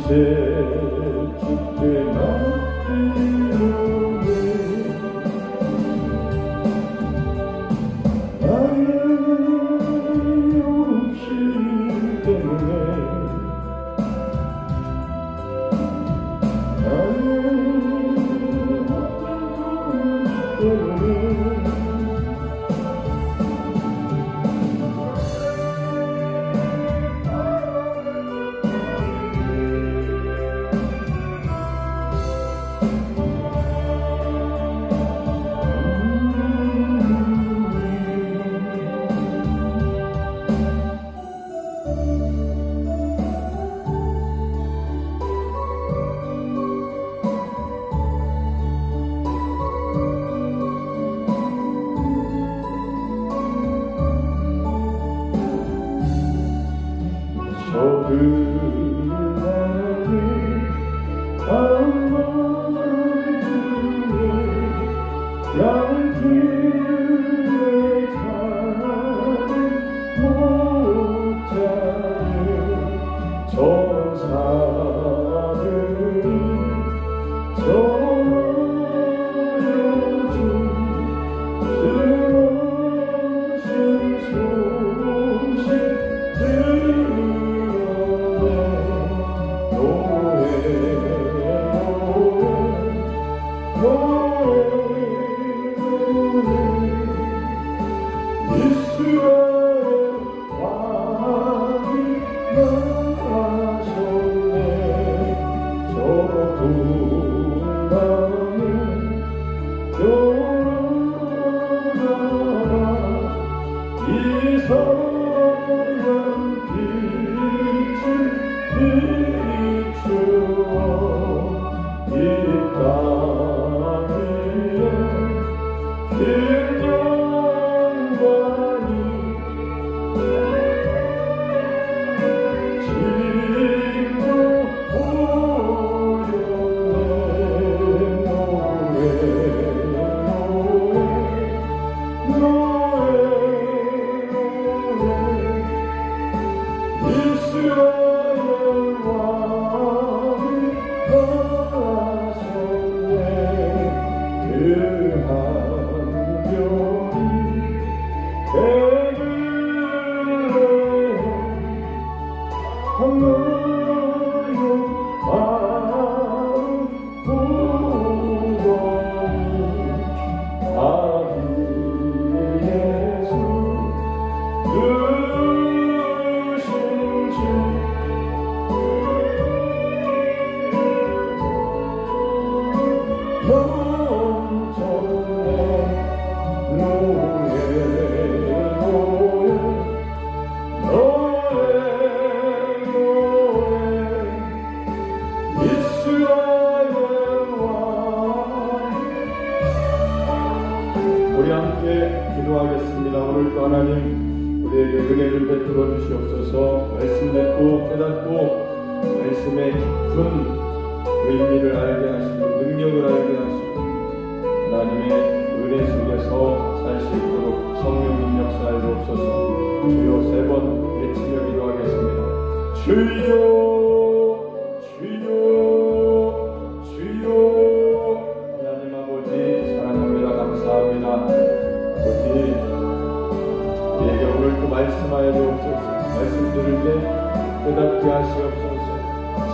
주께 맡기오네. 나의 욕심 때문에, 나의 때문에 우리 함께 기도하겠습니다. 오늘도 하나님 우리에게 은혜를 베풀어 주시옵소서. 말씀 듣고 깨닫고 말씀의 깊은 의미를 알게 하시고 능력을 알게 하시고 하나님의 은혜 속에서 살 수 있도록 성령님 역사에 주옵소서. 주여 세 번 외치며 기도하겠습니다. 주여 말씀하여 주옵소서. 말씀 들을 때 깨닫게 하시옵소서.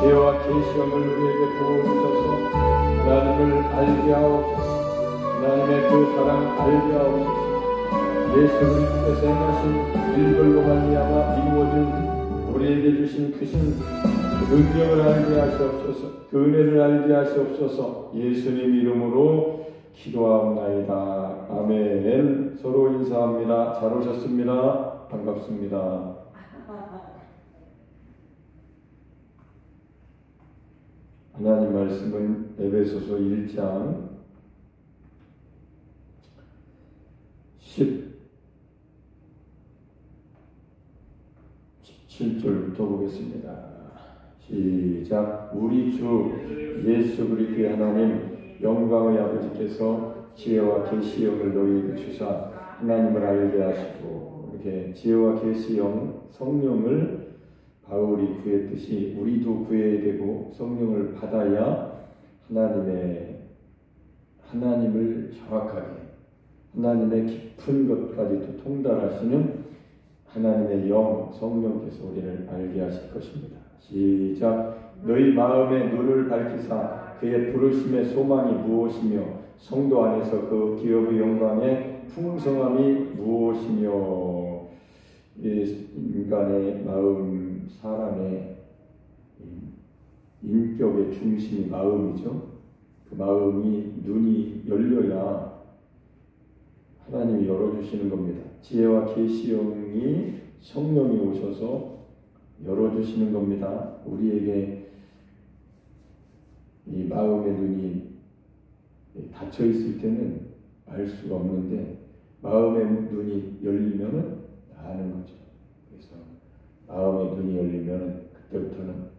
지혜와 계시함을 우리에게 부어주셔서 하나님을 알게 하옵소서. 하나님의 그 사랑 알게 하옵소서. 예수 그리스도께서 행하신 일들로 말미암아 이루어진 우리에게 주신 크신 능력을 알게 하시옵소서. 그 은혜를 알게 하시옵소서. 예수님 이름으로 기도하옵나이다. 아멘. 서로 인사합니다. 잘 오셨습니다. 반갑습니다. 하나님 말씀은 에베소서 1장 17절부터 보겠습니다. 시작. 우리 주 예수 그리스도의 하나님 영광의 아버지께서 지혜와 계시형을 너희에게 주사 하나님을 알게 하시고 이렇게 지혜와 계시형 성령을 바울이 구했듯이 우리도 구해야 되고 성령을 받아야 하나님을 정확하게 하나님의 깊은 것까지도 통달하시는 하나님의 영 성령께서 우리를 알게 하실 것입니다. 시작. 너희 마음의 눈을 밝히사 그의 부르심의 소망이 무엇이며 성도 안에서 그 기업의 영광의 풍성함이 무엇이며. 인간의 마음, 사람의 인격의 중심이 마음이죠. 그 마음이 눈이 열려야 하나님이 열어주시는 겁니다. 지혜와 계시형이 성령이 오셔서 열어주시는 겁니다. 우리에게 이 마음의 눈이 닫혀 있을 때는 알 수가 없는데 마음의 눈이 열리면은 아는 거죠. 그래서 마음의 눈이 열리면은 그때부터는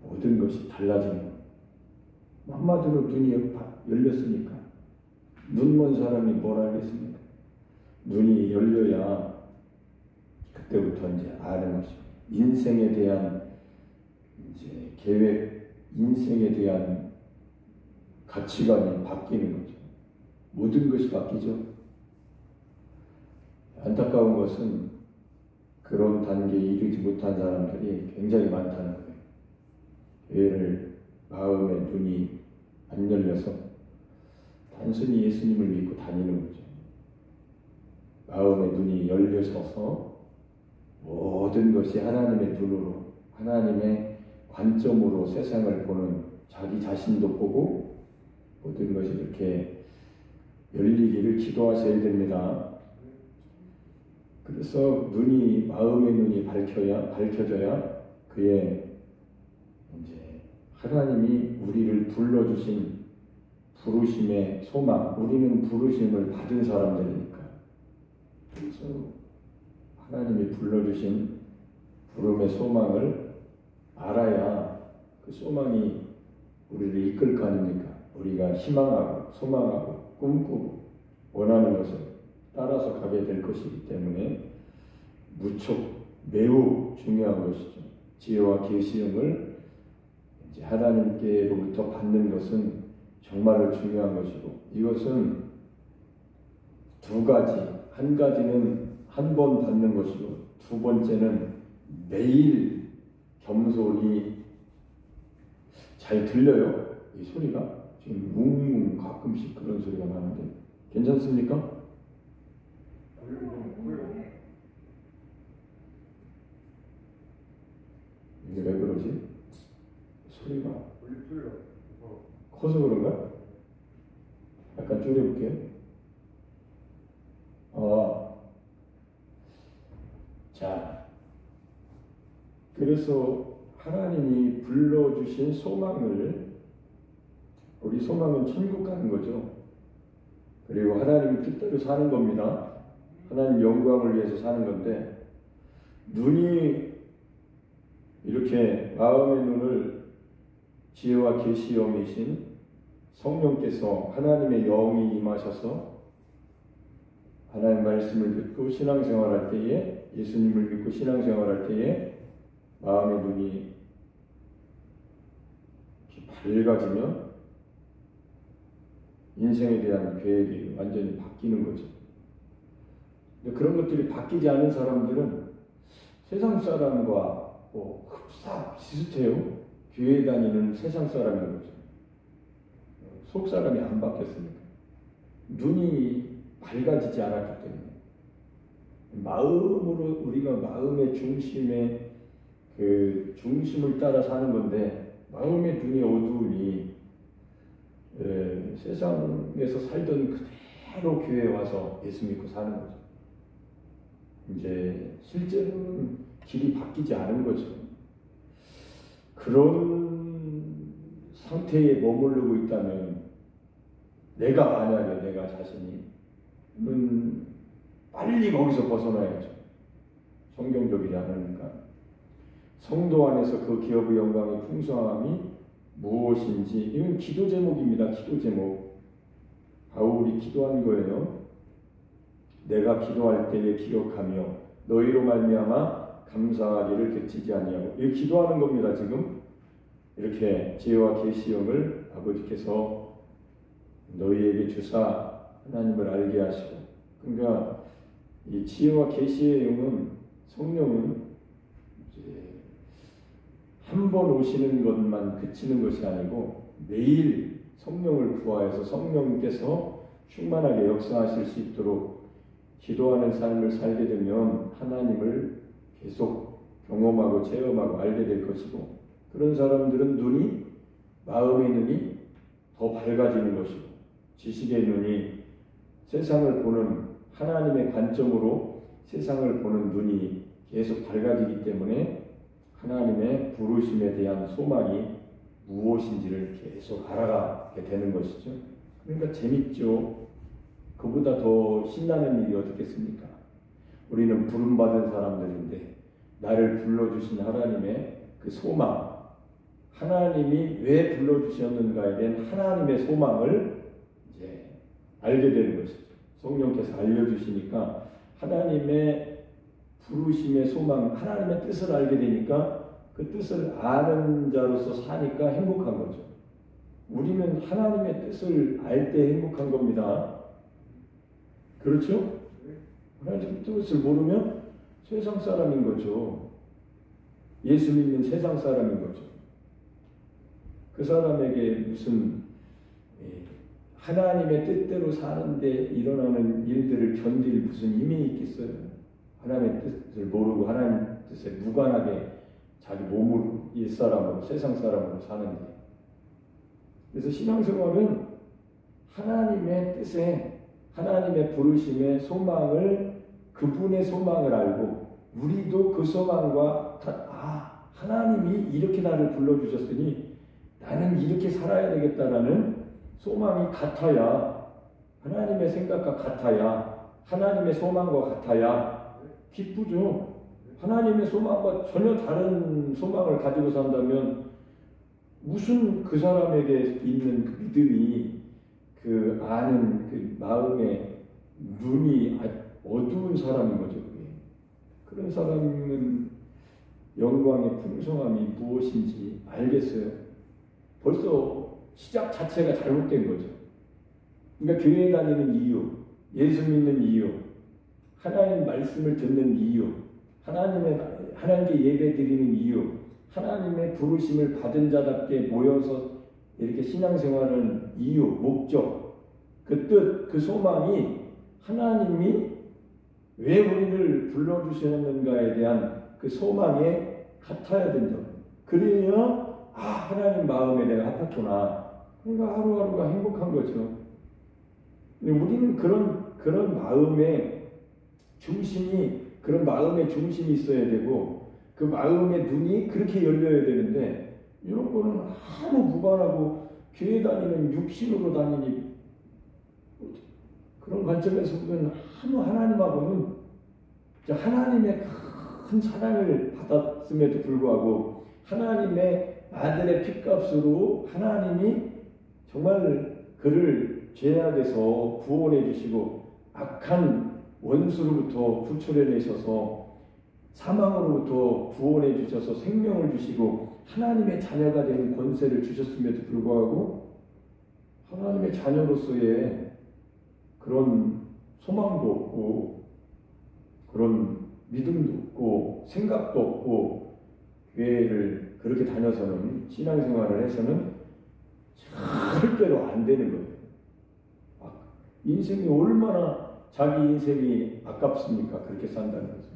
모든 것이 달라지는 거예요. 한마디로 눈이 열렸으니까 눈 먼 사람이 뭘 알겠습니까? 눈이 열려야 그때부터 이제 아는 것이죠. 인생에 대한 이제 계획, 인생에 대한 가치관이 바뀌는 거죠. 모든 것이 바뀌죠. 안타까운 것은 그런 단계에 이르지 못한 사람들이 굉장히 많다는 거예요. 교회를 마음의 눈이 안 열려서 단순히 예수님을 믿고 다니는 거죠. 마음의 눈이 열려서서 모든 것이 하나님의 눈으로, 하나님의 관점으로 세상을 보는 자기 자신도 보고 모든 것이 이렇게 열리기를 기도하셔야 됩니다. 그래서 마음의 눈이 밝혀져야 그의 이제 하나님이 우리를 불러주신 부르심의 소망, 우리는 부르심을 받은 사람들이니까. 그래서 하나님이 불러주신 부름의 소망을 알아야 그 소망이 우리를 이끌 거 아닙니까? 우리가 희망하고 소망하고 꿈꾸고 원하는 것을 따라서 가게 될 것이기 때문에 무척 매우 중요한 것이죠. 지혜와 계시형을 이제 하나님께로부터 받는 것은 정말로 중요한 것이고, 이것은 두 가지, 한 가지는 한 번 받는 것이고, 두 번째는 매일 겸손히 잘 들려요. 이 소리가 지금 웅웅 가끔씩 그런 소리가 나는데 괜찮습니까? 이게 왜 그러지? 소리가 커서 그런가? 약간 줄여볼게요. 자, 그래서 하나님이 불러주신 소망을, 우리 소망은 천국 가는 거죠. 그리고 하나님의 뜻대로 사는 겁니다. 하나님 영광을 위해서 사는 건데, 눈이 이렇게 마음의 눈을 지혜와 계시형이신 성령께서, 하나님의 영이 임하셔서 하나님 말씀을 듣고 신앙생활할 때에, 예수님을 믿고 신앙생활할 때에 마음의 눈이 밝아지면 인생에 대한 계획이 완전히 바뀌는 거죠. 근데 그런 것들이 바뀌지 않은 사람들은 세상 사람과 흡사 비슷해요. 교회 다니는 세상 사람인 거죠. 속 사람이 안 바뀌었으니까. 눈이 밝아지지 않았기 때문에. 마음으로, 우리가 마음의 중심에 그 중심을 따라 사는 건데, 마음의 눈이 어두우니 세상에서 살던 그대로 교회에 와서 예수 믿고 사는 거죠. 이제 실제로는 길이 바뀌지 않은 거죠. 그런 상태에 머무르고 있다면, 만약에 내가 자신이 빨리 거기서 벗어나야죠. 성경적이지 않으니까. 성도 안에서 그 기업의 영광의 풍성함이 무엇인지, 이건 기도 제목입니다. 기도 제목. 바울이 기도한 거예요. 내가 기도할 때에 기억하며 너희로 말미암아 감사하기를 그치지 아니하고, 이 기도하는 겁니다. 지금 이렇게 지혜와 계시형을 아버지께서 너희에게 주사 하나님을 알게 하시고, 그러니까 이 지혜와 계시의 영은, 성령은 이제 한 번 오시는 것만 그치는 것이 아니고 매일 성령을 부하해서 성령께서 충만하게 역사하실 수 있도록 기도하는 삶을 살게 되면 하나님을 계속 경험하고 체험하고 알게 될 것이고, 그런 사람들은 눈이, 마음의 눈이 더 밝아지는 것이고, 지식의 눈이, 세상을 보는 하나님의 관점으로 세상을 보는 눈이 계속 밝아지기 때문에 하나님의 부르심에 대한 소망이 무엇인지를 계속 알아가게 되는 것이죠. 그러니까 재밌죠. 그보다 더 신나는 일이 어떻겠습니까? 우리는 부름받은 사람들인데 나를 불러주신 하나님의 그 소망, 하나님이 왜 불러주셨는가에 대한 하나님의 소망을 이제 알게 되는 것이죠. 성령께서 알려주시니까 하나님의 부르심의 소망, 하나님의 뜻을 알게 되니까 그 뜻을 아는 자로서 사니까 행복한 거죠. 우리는 하나님의 뜻을 알 때 행복한 겁니다. 그렇죠? 하나님의 뜻을 모르면 세상 사람인 거죠. 예수 믿는 세상 사람인 거죠. 그 사람에게 무슨 하나님의 뜻대로 사는데 일어나는 일들을 견딜 무슨 힘이 있겠어요? 하나님의 뜻을 모르고 하나님 뜻에 무관하게 자기 몸으로 옛사람으로 세상 사람으로 사는데, 그래서 신앙생활은 하나님의 뜻에, 하나님의 부르심의 소망을, 그분의 소망을 알고 우리도 그 소망과 하나님이 이렇게 나를 불러주셨으니 나는 이렇게 살아야 되겠다라는 소망이 같아야, 하나님의 생각과 같아야, 하나님의 소망과 같아야 기쁘죠. 하나님의 소망과 전혀 다른 소망을 가지고 산다면 무슨 그 사람에게 있는 그 믿음이, 그 아는 그 마음의 눈이 어두운 사람인 거죠. 그런 사람은 영광의 풍성함이 무엇인지 알겠어요. 벌써 시작 자체가 잘못된 거죠. 그러니까 교회에 다니는 이유, 예수 믿는 이유, 하나님 말씀을 듣는 이유, 하나님께 예배 드리는 이유, 하나님의 부르심을 받은 자답게 모여서 이렇게 신앙생활하는 이유, 목적, 그 뜻, 그 소망이 하나님이 왜 우리를 불러주셨는가에 대한 그 소망에 같아야 된다고. 그래야 하나님 마음에 내가 합했구나. 그러니까 하루하루가 행복한 거죠. 우리는 그런 마음의 중심이, 그런 마음의 중심이 있어야 되고, 그 마음의 눈이 그렇게 열려야 되는데, 이런 거는 아무 무관하고 교회 다니는 육신으로 다니니, 그런 관점에서 보면 하나님하고는 하나님의 큰 사랑을 받았음에도 불구하고 하나님의 아들의 핏값으로 하나님이 정말 그를 죄악에서 구원해 주시고 악한 원수로부터 구출해내셔서 사망으로부터 구원해 주셔서 생명을 주시고 하나님의 자녀가 되는 권세를 주셨음에도 불구하고 하나님의 자녀로서의 그런 소망도 없고 그런 믿음도 없고 생각도 없고 교회를 그렇게 다녀서는 신앙생활을 해서는 절대로 안 되는 거예요. 인생이 얼마나 자기 인생이 아깝습니까? 그렇게 산다는 거죠.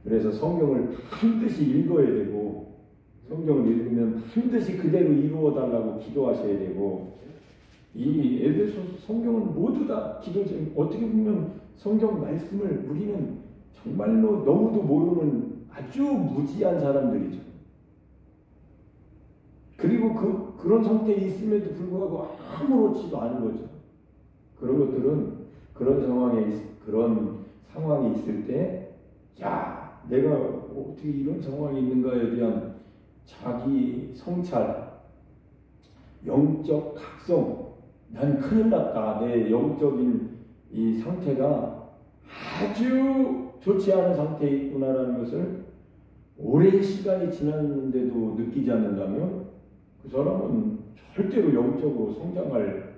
그래서 성경을 반드시 읽어야 되고 성경을 읽으면 반드시 그대로 이루어 달라고 기도하셔야 되고 이 에베소 성경은 모두 다 기도쟁이. 어떻게 보면 성경 말씀을 우리는 정말로 너무도 모르는 아주 무지한 사람들이죠. 그리고 그런 상태에 있음에도 불구하고 아무렇지도 않은 거죠. 그런 것들은 그런 상황이 있을 때, 내가 어떻게 이런 상황이 있는가에 대한 자기 성찰, 영적 각성, 난 큰일 났다. 내 영적인 이 상태가 아주 좋지 않은 상태에 있구나라는 것을 오랜 시간이 지났는데도 느끼지 않는다면 그 사람은 절대로 영적으로 성장할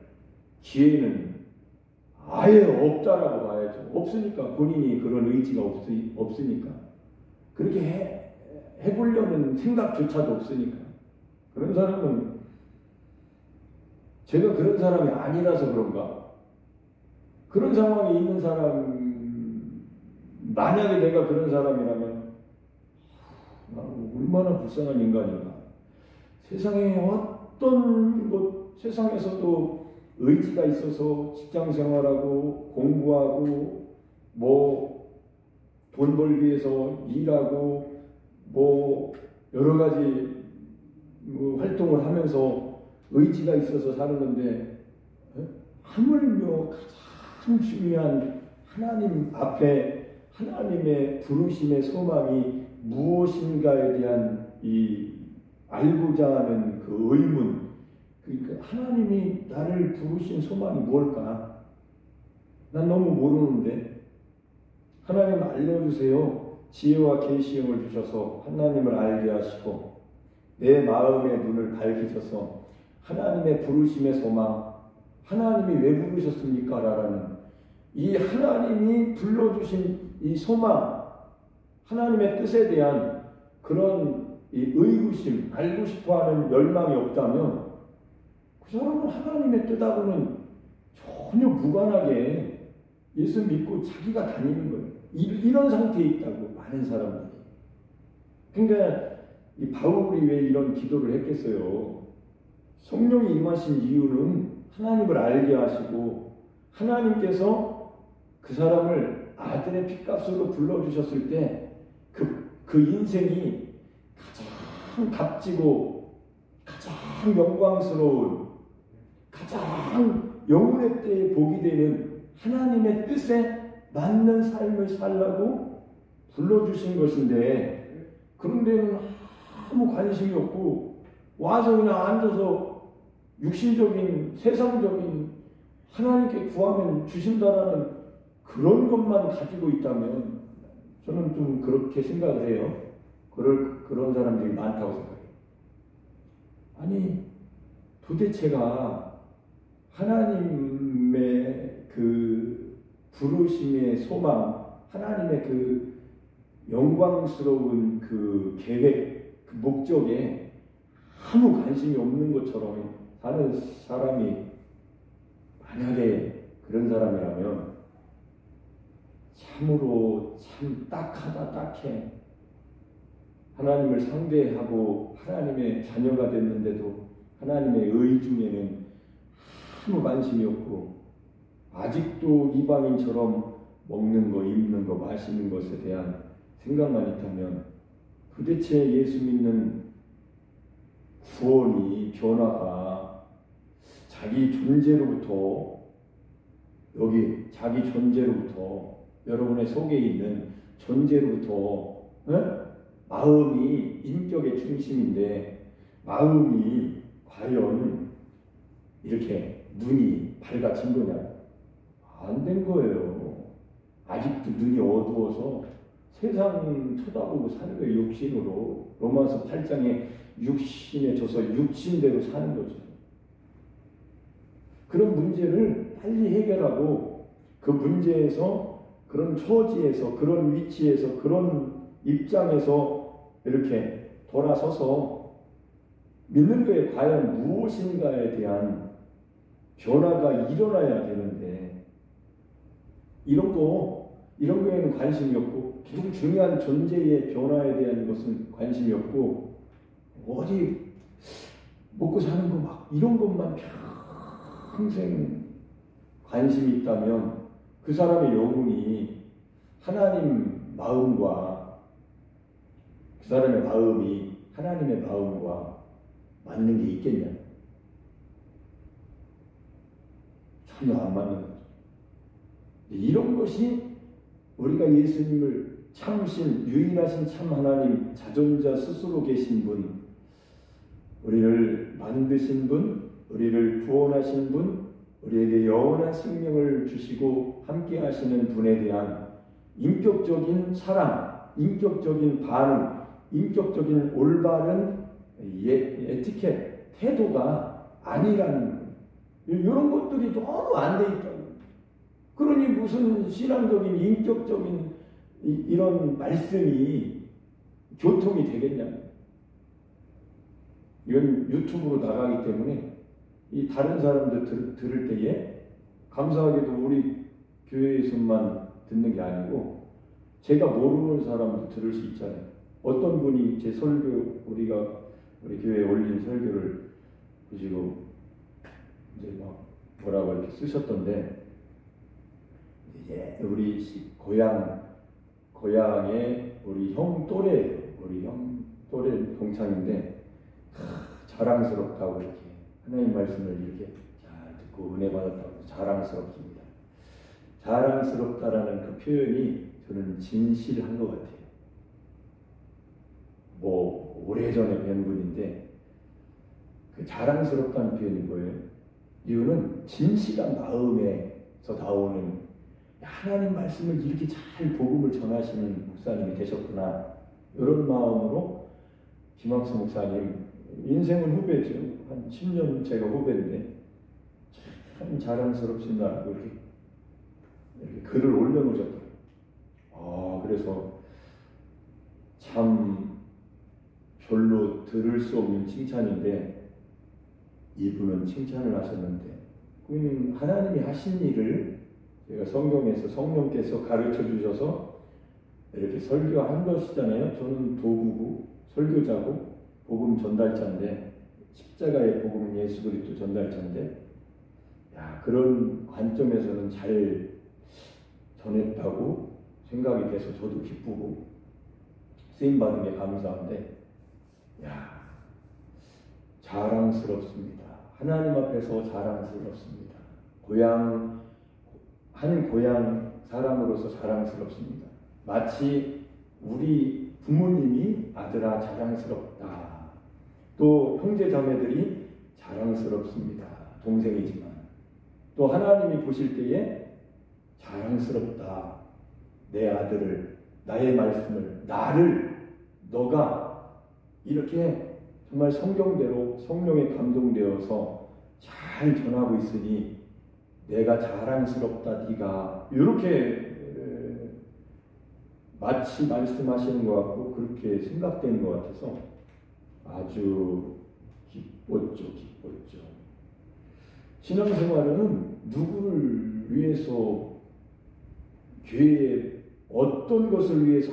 기회는 아예 없다라고 봐야죠. 없으니까, 본인이 그런 의지가 없으니까, 그렇게 해보려는 생각조차도 없으니까. 그런 사람은, 제가 그런 사람이 아니라서 그런가? 그런 상황에 있는 사람, 만약에 내가 그런 사람이라면 얼마나 불쌍한 인간인가. 세상에 어떤 곳, 세상에서도 의지가 있어서 직장 생활하고 공부하고 돈 벌기 위해서 일하고 여러 가지 활동을 하면서 의지가 있어서 사는 건데, 하물며 가장 중요한 하나님 앞에 하나님의 부르심의 소망이 무엇인가에 대한 이 알고자 하는 그 의문, 그러니까 하나님이 나를 부르신 소망이 뭘까? 난 너무 모르는데 하나님 알려주세요. 지혜와 계시형을 주셔서 하나님을 알게 하시고 내 마음의 눈을 밝히셔서 하나님의 부르심의 소망, 하나님이 왜 부르셨습니까? 라는 이 하나님이 불러주신 이 소망, 하나님의 뜻에 대한 그런 이 의구심, 알고 싶어하는 열망이 없다면 그 사람은 하나님의 뜻하고는 전혀 무관하게 예수 믿고 자기가 다니는 거예요. 이런 상태에 있다고, 많은 사람들이. 그러니까 이 바울이 왜 이런 기도를 했겠어요? 성령이 임하신 이유는 하나님을 알게 하시고 하나님께서 그 사람을 아들의 핏값으로 불러주셨을 때 그 인생이 가장 값지고 가장 영광스러운, 가장 영혼의 때에 복이 되는 하나님의 뜻에 맞는 삶을 살라고 불러주신 것인데, 그런 데는 아무 관심이 없고 와서 그냥 앉아서 육신적인 세상적인 하나님께 구하면 주신다라는 그런 것만 가지고 있다면 저는 좀 그렇게 생각을 해요. 그런 사람들이 많다고 생각해요. 아니, 도대체가 하나님의 그 부르심의 소망, 하나님의 그 영광스러운 그 계획, 그 목적에 아무 관심이 없는 것처럼 사는 사람이 만약에 그런 사람이라면 참으로 참 딱하다, 딱해. 하나님을 상대하고 하나님의 자녀가 됐는데도 하나님의 의 중에는 아무 관심이 없고 아직도 이방인처럼 먹는 거, 입는 거, 마시는 것에 대한 생각만 있다면 도대체 예수 믿는 구원이, 변화가 자기 존재로부터, 여기 자기 존재로부터, 여러분의 속에 있는 존재로부터, 마음이 인격의 중심인데 마음이 과연 이렇게 눈이 밝아진 거냐? 안 된 거예요. 아직도 눈이 어두워서 세상 쳐다보고 사는 거예요. 육신으로. 로마서 8장에 육신에 져서 육신대로 사는 거죠. 그런 문제를 빨리 해결하고 그 문제에서, 그런 처지에서, 그런 위치에서, 그런 입장에서 이렇게 돌아서서 믿는 것에 과연 무엇인가에 대한 변화가 일어나야 되는데, 이런 거에는 관심이 없고, 가장 중요한 존재의 변화에 대한 것은 관심이 없고, 어디 먹고 사는 거 막 이런 것만 평생 관심이 있다면 그 사람의 영혼이 하나님 마음과, 그 사람의 마음이 하나님의 마음과 맞는 게 있겠냐? 전혀 안 맞는 거죠. 이런 것이 우리가 예수님을 참으신, 유일하신 참 하나님, 자존자 스스로 계신 분, 우리를 만드신 분, 우리를 구원하신 분, 우리에게 영원한 생명을 주시고 함께 하시는 분에 대한 인격적인 사랑, 인격적인 반응, 인격적인 올바른 에티켓, 태도가 아니라는 거예요. 이런 것들이 너무 안 돼 있다고. 그러니 무슨 신앙적인, 인격적인 이런 말씀이 교통이 되겠냐고요. 이건 유튜브로 나가기 때문에 이 다른 사람들 들을 때에 감사하게도 우리 교회에서만 듣는 게 아니고 제가 모르는 사람도 들을 수 있잖아요. 어떤 분이 제 설교, 우리 교회에 올린 설교를 보시고 이제 막 뭐라고 이렇게 쓰셨던데, 이제 우리 고향의 우리 형 또래 동창인데 자랑스럽다고 이렇게 하나님 말씀을 이렇게 잘 듣고 은혜 받았다고 자랑스럽습니다. 자랑스럽다라는 그 표현이 저는 진실한 것 같아요. 뭐 오래전에 뵌 분인데 그 자랑스럽다는 표현이 뭐예요? 이유는 진실한 마음에서 나오는, 하나님 말씀을 이렇게 잘 복음을 전하시는 목사님이 되셨구나, 이런 마음으로 김학수 목사님, 인생은 후배죠. 한 10년 제가 후배인데 참 자랑스럽습니다. 이렇게 글을 올려놓으셨더라고요. 그래서 참 별로 들을 수 없는 칭찬인데 이분은 칭찬을 하셨는데, 하나님이 하신 일을 제가 성경에서 성령께서 가르쳐 주셔서 이렇게 설교한 것이잖아요. 저는 도구고 설교자고 복음 전달자인데, 십자가의 복음 예수 그리스도 전달자인데, 그런 관점에서는 잘 전했다고 생각이 돼서 저도 기쁘고 쓰임 받은 게 감사한데, 자랑스럽습니다. 하나님 앞에서 자랑스럽습니다. 한 고향 사람으로서 자랑스럽습니다. 마치 우리 부모님이 아들아 자랑스럽다. 또 형제 자매들이 자랑스럽습니다. 동생이지만 또 하나님이 보실 때에 자랑스럽다. 내 아들을, 나의 말씀을, 나를 너가 이렇게 정말 성경대로 성령에 감동되어서 잘 전하고 있으니 내가 자랑스럽다. 네가 이렇게 마치 말씀하시는 것 같고 그렇게 생각되는 것 같아서 아주 기뻤죠. 신앙생활은 누구를 위해서, 교회에 어떤 것을 위해서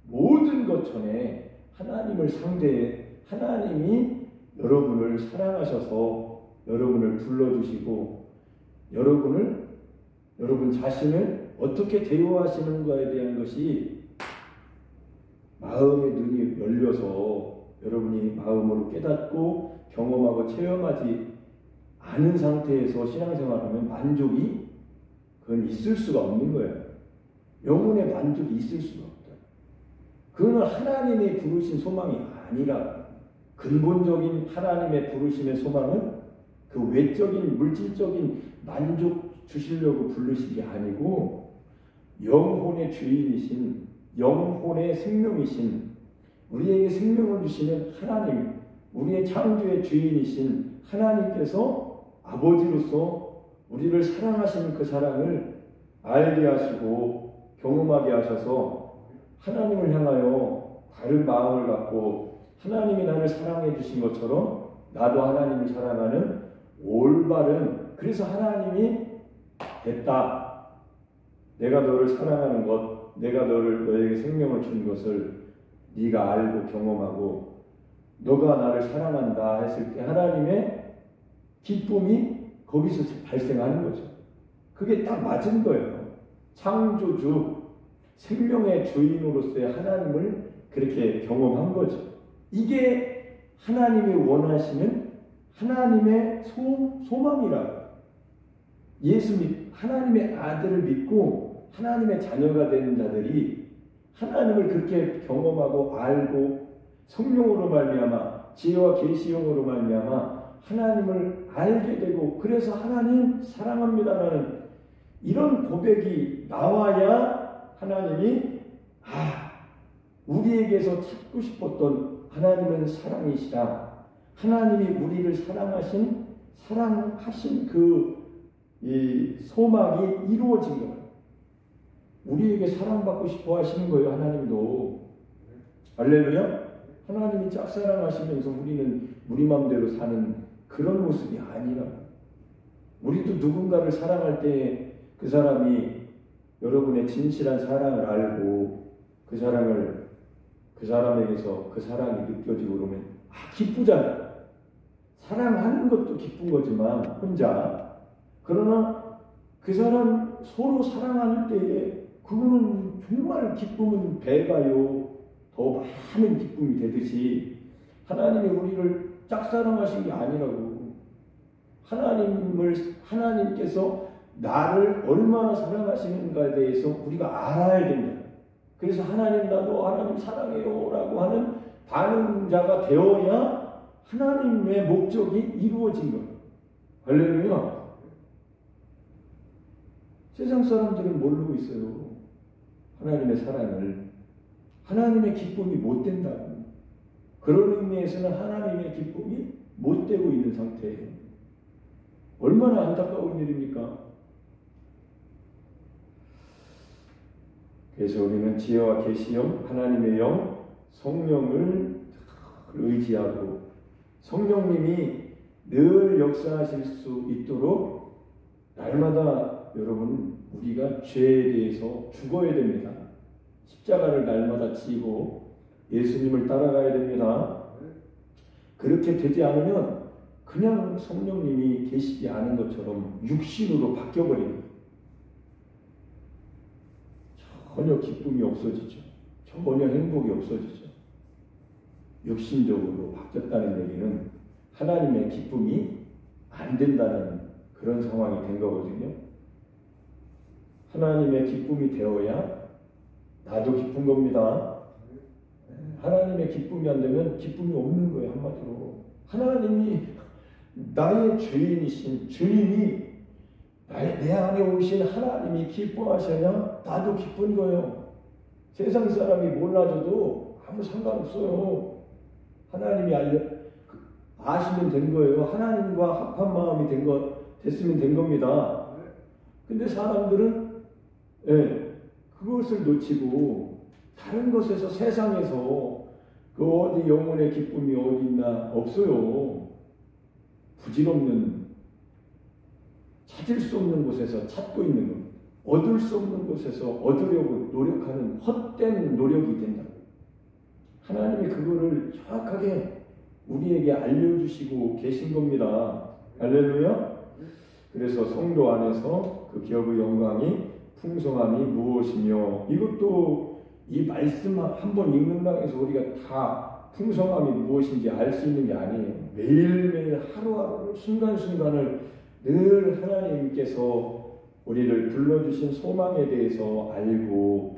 모든 것 전에 하나님을 상대해, 하나님이 여러분을 사랑하셔서 여러분을 불러주시고 여러분 자신을 어떻게 대우하시는가에 대한 것이 마음의 눈이 열려서 여러분이 마음으로 깨닫고 경험하고 체험하지 않은 상태에서 신앙생활하면 만족이 그건 있을 수가 없는 거예요. 영혼의 만족이 있을 수가 없다. 그거는 하나님의 부르신 소망이 아니라, 근본적인 하나님의 부르심의 소망은 그 외적인 물질적인 만족 주시려고 부르신 게 아니고 영혼의 주인이신, 영혼의 생명이신, 우리에게 생명을 주시는 하나님, 우리의 창조의 주인이신 하나님께서 아버지로서 우리를 사랑하시는 그 사랑을 알게 하시고 경험하게 하셔서 하나님을 향하여 다른 마음을 갖고 하나님이 나를 사랑해 주신 것처럼 나도 하나님을 사랑하는 올바른, 그래서 하나님이 됐다. 내가 너를 사랑하는 것, 내가 너에게 생명을 준 것을 네가 알고 경험하고 너가 나를 사랑한다 했을 때 하나님의 기쁨이 거기서 발생하는 거죠. 그게 딱 맞은 거예요. 창조주, 생명의 주인으로서의 하나님을 그렇게 경험한 거죠. 이게 하나님이 원하시는 하나님의 소망이라고. 하나님의 아들을 믿고 하나님의 자녀가 되는 자들이 하나님을 그렇게 경험하고 알고 성령으로 말미암아 지혜와 계시형으로 말미암아 하나님을 알게 되고, 그래서 하나님 사랑합니다라는 이런 고백이 나와야 하나님이 우리에게서 찾고 싶었던 하나님은 사랑이시다. 하나님이 우리를 사랑하신 이 소망이 이루어진 거예요. 우리에게 사랑받고 싶어 하시는 거예요, 하나님도. 할렐루야? 하나님이 짝사랑하시면서 우리는 우리 마음대로 사는 그런 모습이 아니라, 우리도 누군가를 사랑할 때 그 사람이 여러분의 진실한 사랑을 알고 그 사람에게서 그 사랑이 느껴지고 그러면 기쁘잖아요. 사랑하는 것도 기쁜 거지만 혼자. 그러나 그 사람 서로 사랑할 때에 그거는 정말 기쁨은 배가요 더 많은 기쁨이 되듯이 하나님이 우리를 짝사랑하신 게 아니라고. 하나님께서 나를 얼마나 사랑하시는가에 대해서 우리가 알아야 된다. 그래서 하나님 나도 하나님 사랑해요 라고 하는 반응자가 되어야 하나님의 목적이 이루어진 거예요. 할렐루야. 세상 사람들은 모르고 있어요. 하나님의 사랑을. 하나님의 기쁨이 못 된다고. 그런 의미에서는 하나님의 기쁨이 못 되고 있는 상태예요. 얼마나 안타까운 일입니까? 그래서 우리는 지혜와 계시형, 하나님의 영, 성령을 의지하고 성령님이 늘 역사하실 수 있도록 날마다 여러분 우리가 죄에 대해서 죽어야 됩니다. 십자가를 날마다 지고 예수님을 따라가야 됩니다. 그렇게 되지 않으면 그냥 성령님이 계시지 않은 것처럼 육신으로 바뀌어버립니다. 전혀 기쁨이 없어지죠. 전혀 행복이 없어지죠. 육신적으로 바뀌었다는 얘기는 하나님의 기쁨이 안 된다는 그런 상황이 된 거거든요. 하나님의 기쁨이 되어야 나도 기쁜 겁니다. 하나님의 기쁨이 안 되면 기쁨이 없는 거예요, 한마디로. 하나님이 나의 주인이신 주님이 내 안에 오신 하나님이 기뻐하셔야 나도 기쁜 거예요. 세상 사람이 몰라줘도 아무 상관없어요. 하나님이 아시면 된 거예요. 하나님과 합한 마음이 됐으면 된 겁니다. 근데 사람들은 그것을 놓치고 다른 것에서, 세상에서 그 어디 영혼의 기쁨이 어디 있나 없어요. 부질없는, 찾을 수 없는 곳에서 찾고 있는 것, 얻을 수 없는 곳에서 얻으려고 노력하는 헛된 노력이 된다. 하나님이 그거를 정확하게 우리에게 알려주시고 계신 겁니다. 할렐루야. 그래서 성도 안에서 그 기업의 영광이 풍성함이 무엇이며, 이것도 이 말씀 한번 읽는다고 해서 우리가 다 풍성함이 무엇인지 알 수 있는 게 아니에요. 매일매일 하루하루 순간순간을 늘 하나님께서 우리를 불러주신 소망에 대해서 알고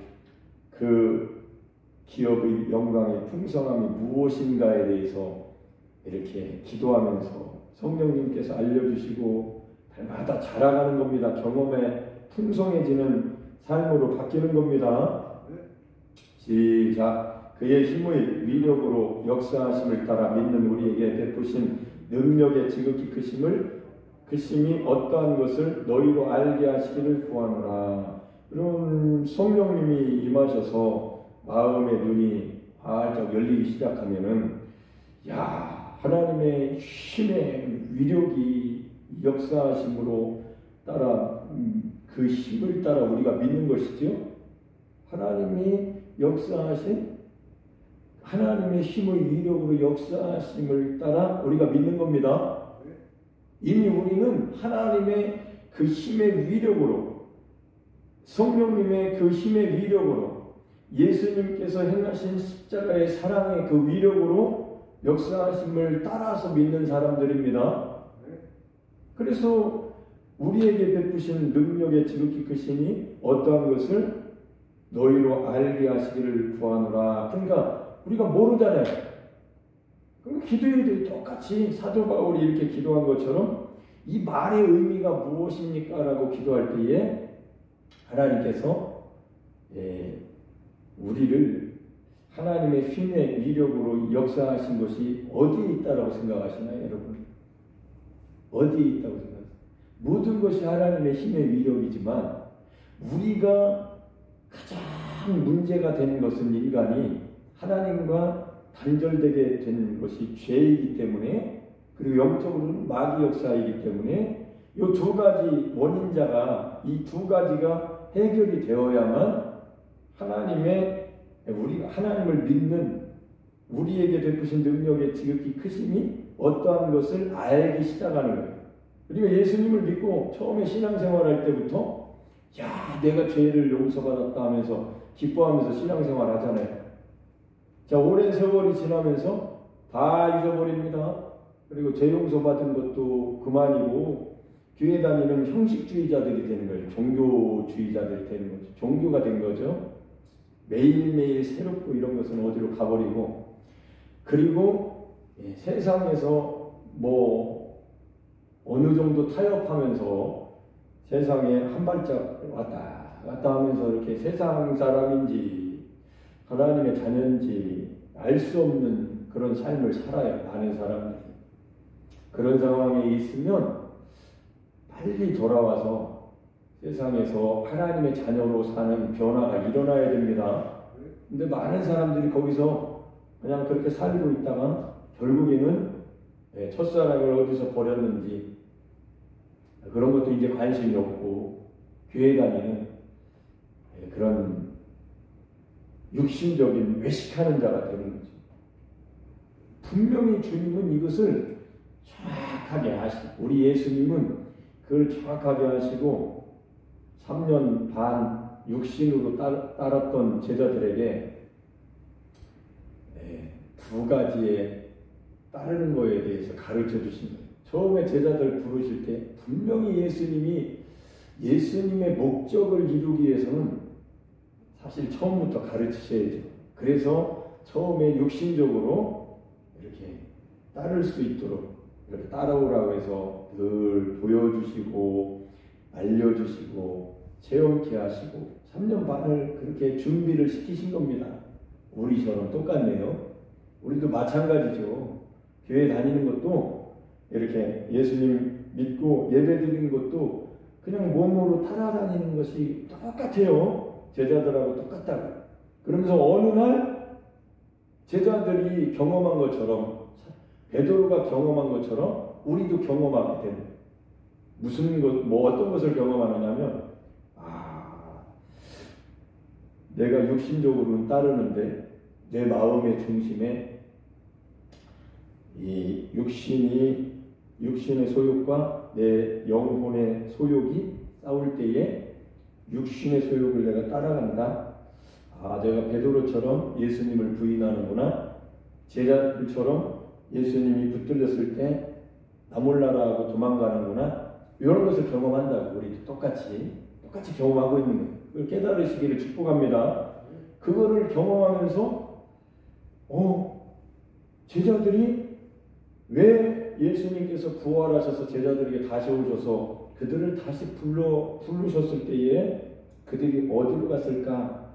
그 기업의 영광의 풍성함이 무엇인가에 대해서 이렇게 기도하면서 성령님께서 알려주시고 날마다 자라가는 겁니다. 경험에 풍성해지는 삶으로 바뀌는 겁니다. 시작. 그의 힘의 위력으로 역사하심을 따라 믿는 우리에게 베푸신 능력의 지극히 크심이 어떠한 것을 너희로 알게 하시기를 구하노라. 그럼 성령님이 임하셔서 마음의 눈이 활짝 열리기 시작하면은, 하나님의 힘의 위력이 역사하심으로 따라 그 힘을 따라 우리가 믿는 것이죠. 하나님이 역사하신 하나님의 힘의 위력으로 역사하심을 따라 우리가 믿는 겁니다. 이미 우리는 하나님의 그 힘의 위력으로, 성령님의 그 힘의 위력으로, 예수님께서 행하신 십자가의 사랑의 그 위력으로 역사하심을 따라서 믿는 사람들입니다. 그래서 우리에게 베푸신 능력의 지극히 크시니 어떠한 것을 너희로 알게 하시기를 구하노라. 그러니까 우리가 모르잖아요. 그럼 기도해야 돼. 똑같이 사도 바울이 이렇게 기도한 것처럼 이 말의 의미가 무엇입니까? 라고 기도할 때에 하나님께서 우리를 하나님의 힘의 위력으로 역사하신 것이 어디에 있다라고 생각하시나요, 여러분? 어디에 있다고 생각하세요? 모든 것이 하나님의 힘의 위력이지만 우리가 가장 문제가 되는 것은 인간이 하나님과 단절되게 된 것이 죄이기 때문에, 그리고 영적으로는 마귀 역사이기 때문에 이 두 가지 원인자가, 이 두 가지가 해결이 되어야만 우리가 하나님을 믿는 우리에게 베푸신 능력의 지극히 크심이 어떠한 것을 알기 시작하는 거예요. 우리가 예수님을 믿고 처음에 신앙생활할 때부터 내가 죄를 용서받았다 하면서 기뻐하면서 신앙생활 하잖아요. 자, 오랜 세월이 지나면서 다 잊어버립니다. 그리고 죄 용서받은 것도 그만이고 교회 다니는 형식주의자들이 되는 거예요. 종교주의자들이 되는 거죠. 종교가 된 거죠. 매일매일 새롭고 이런 것은 어디로 가버리고, 그리고 세상에서 어느 정도 타협하면서 세상에 한 발짝 왔다 갔다 하면서 이렇게 세상 사람인지 하나님의 자녀인지 알 수 없는 그런 삶을 살아요. 많은 사람들이. 그런 상황에 있으면 빨리 돌아와서 세상에서 하나님의 자녀로 사는 변화가 일어나야 됩니다. 근데 많은 사람들이 거기서 그냥 그렇게 살고 있다가 결국에는 첫사랑을 어디서 버렸는지 그런 것도 이제 관심이 없고 교회 다니는 그런 육신적인 외식하는 자가 되는 거죠. 분명히 주님은 이것을 정확하게 아시고, 우리 예수님은 그걸 정확하게 하시고 3년 반 육신으로 따랐던 제자들에게 두 가지에 따르는 거에 대해서 가르쳐 주신 거예요. 처음에 제자들 부르실 때 분명히 예수님의 목적을 이루기 위해서는 사실 처음부터 가르치셔야죠. 그래서 처음에 육신적으로 이렇게 따를 수 있도록 이렇게 따라오라고 해서 늘 보여주시고 알려주시고 체험케 하시고 3년 반을 그렇게 준비를 시키신 겁니다. 우리처럼 똑같네요. 우리도 마찬가지죠. 교회 다니는 것도 이렇게 예수님 믿고 예배 드리는 것도 그냥 몸으로 따라다니는 것이 똑같아요. 제자들하고 똑같다고. 그러면서 어느 날 제자들이 경험한 것처럼, 베드로가 경험한 것처럼 우리도 경험하게 되는 거예요. 무슨 것, 어떤 것을 경험하느냐면, 내가 육신적으로는 따르는데 내 마음의 중심에 이 육신의 소욕과 내 영혼의 소욕이 싸울 때에 육신의 소욕을 내가 따라간다. 내가 베드로처럼 예수님을 부인하는구나. 제자들처럼 예수님이 붙들렸을 때 나 몰라라 하고 도망가는구나. 이런 것을 경험한다고. 우리도 똑같이 경험하고 있는 거예요. 그걸 깨달으시기를 축복합니다. 그거를 경험하면서 제자들이 왜 예수님께서 부활하셔서 제자들에게 다시 오셔서 그들을 다시 부르셨을 때에 그들이 어디로 갔을까?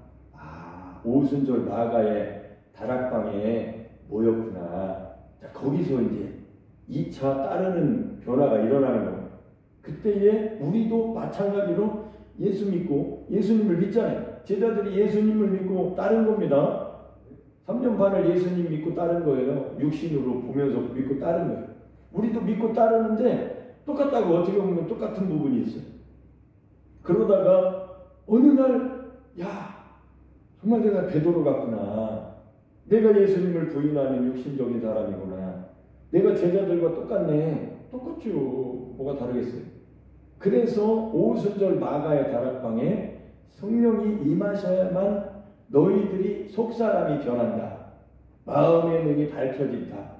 오순절 마가의 다락방에 모였구나. 자, 거기서 이제 2차 따르는 변화가 일어나는 겁니다. 그때에 우리도 마찬가지로 예수 믿고 예수님을 믿잖아요. 제자들이 예수님을 믿고 따른 겁니다. 3년 반을 예수님 믿고 따른 거예요. 육신으로 보면서 믿고 따른 거예요. 우리도 믿고 따르는데 똑같다고 어떻게 보면 똑같은 부분이 있어요. 그러다가 어느 날 정말 내가 베드로 같구나. 내가 예수님을 부인하는 육신적인 사람이구나. 내가 제자들과 똑같네. 똑같죠. 뭐가 다르겠어요. 그래서 오순절 마가의 다락방에 성령이 임하셔야만 너희들이 속사람이 변한다. 마음의 눈이 밝혀진다.